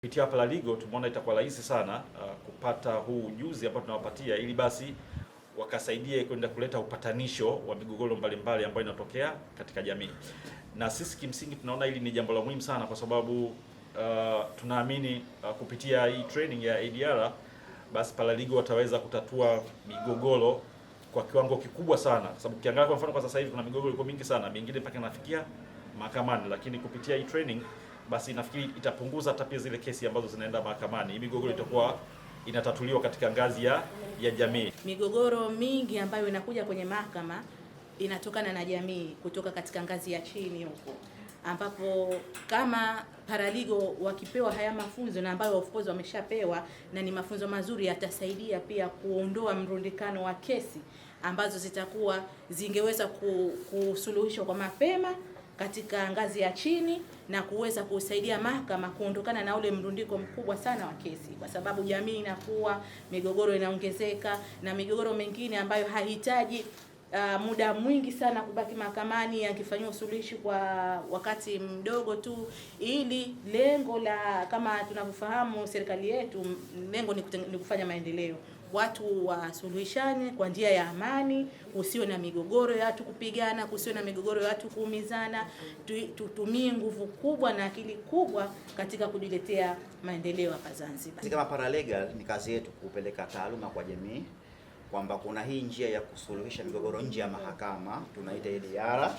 Kupitia Paralegal tumeona itakuwa rahisi sana kupata huu ujuzi ambao tunawapatia, ili basi wakasaidie kwenda kuleta upatanisho wa migogoro mbalimbali ambayo inatokea katika jamii. Na sisi kimsingi tunaona hili ni jambo la muhimu sana, kwa sababu tunaamini kupitia hii training ya ADR basi Paralegal wataweza kutatua migogoro kwa kiwango kikubwa sana, kwa sababu ukiangalia kwa mfano kwa sasa hivi kuna migogoro iko mingi sana, mingine mpaka inafikia mahakamani, lakini kupitia hii training basi nafikiri itapunguza hata pia zile kesi ambazo zinaenda mahakamani. Hii migogoro itakuwa inatatuliwa katika ngazi ya jamii. Migogoro mingi ambayo inakuja kwenye mahakama inatokana na jamii kutoka katika ngazi ya chini huko, ambapo kama Paralegal wakipewa haya mafunzo, na ambayo of course wameshapewa na ni mafunzo mazuri, yatasaidia pia kuondoa mrundikano wa kesi ambazo zingeweza kusuluhishwa kwa mapema katika ngazi ya chini na kuweza kusaidia mahakama kuondokana na ule mrundiko mkubwa sana wa kesi, kwa sababu jamii inakuwa, migogoro inaongezeka, na migogoro mingine ambayo hahitaji muda mwingi sana kubaki mahakamani, yakifanywa usuluhishi kwa wakati mdogo tu, ili lengo la, kama tunavyofahamu serikali yetu, lengo ni kufanya maendeleo. Watu wasuluhishane kwa njia ya amani, kusiwe na migogoro ya watu kupigana, kusiwe na migogoro ya watu kuumizana. Tutumie nguvu kubwa na akili kubwa katika kujiletea maendeleo hapa Zanzibar. Kama Paralegal ni kazi yetu kupeleka taaluma kwa jamii, kwamba kuna hii njia ya kusuluhisha migogoro nje ya mahakama, tunaita ADR,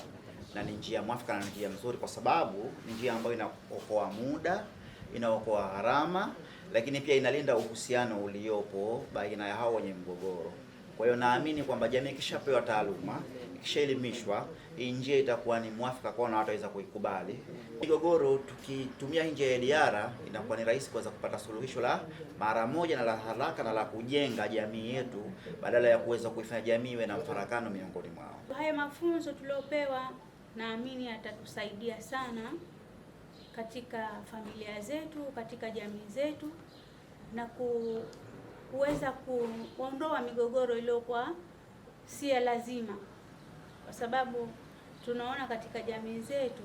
na ni njia mwafaka na njia nzuri, kwa sababu ni njia ambayo inaokoa muda, inaokoa gharama, lakini pia inalinda uhusiano uliopo baina ya hao wenye mgogoro. Kwa hiyo naamini kwamba jamii ikishapewa taaluma, ikishaelimishwa, hii njia itakuwa ni mwafaka kwa na watu waweza kuikubali. Migogoro tukitumia njia ya ADR inakuwa ni rahisi kuweza kupata suluhisho la mara moja na la haraka na la kujenga jamii yetu, badala ya kuweza kuifanya jamii iwe na mfarakano miongoni mwao. Haya mafunzo tuliopewa naamini yatatusaidia sana katika familia zetu, katika jamii zetu, na kuweza kuondoa migogoro iliyokuwa si ya lazima, kwa sababu tunaona katika jamii zetu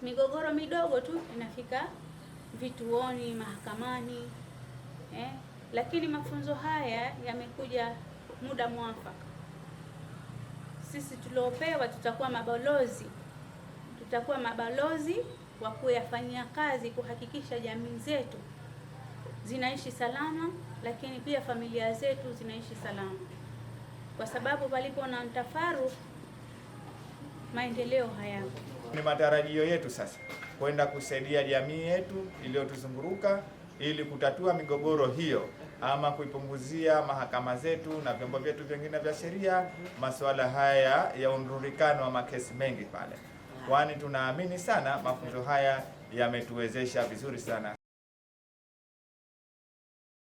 migogoro midogo tu inafika vituoni, mahakamani, lakini mafunzo haya yamekuja muda mwafaka. Sisi tuliopewa tutakuwa mabalozi wa kuyafanyia kazi, kuhakikisha jamii zetu zinaishi salama, lakini pia familia zetu zinaishi salama, kwa sababu palipo na mtafaruku maendeleo hayapo. Ni matarajio yetu sasa kwenda kusaidia jamii yetu iliyotuzunguruka ili kutatua migogoro hiyo, ama kuipunguzia mahakama zetu na vyombo vyetu vingine vya sheria masuala haya ya mrundikano wa makesi mengi pale, kwani tunaamini sana mafunzo haya yametuwezesha vizuri sana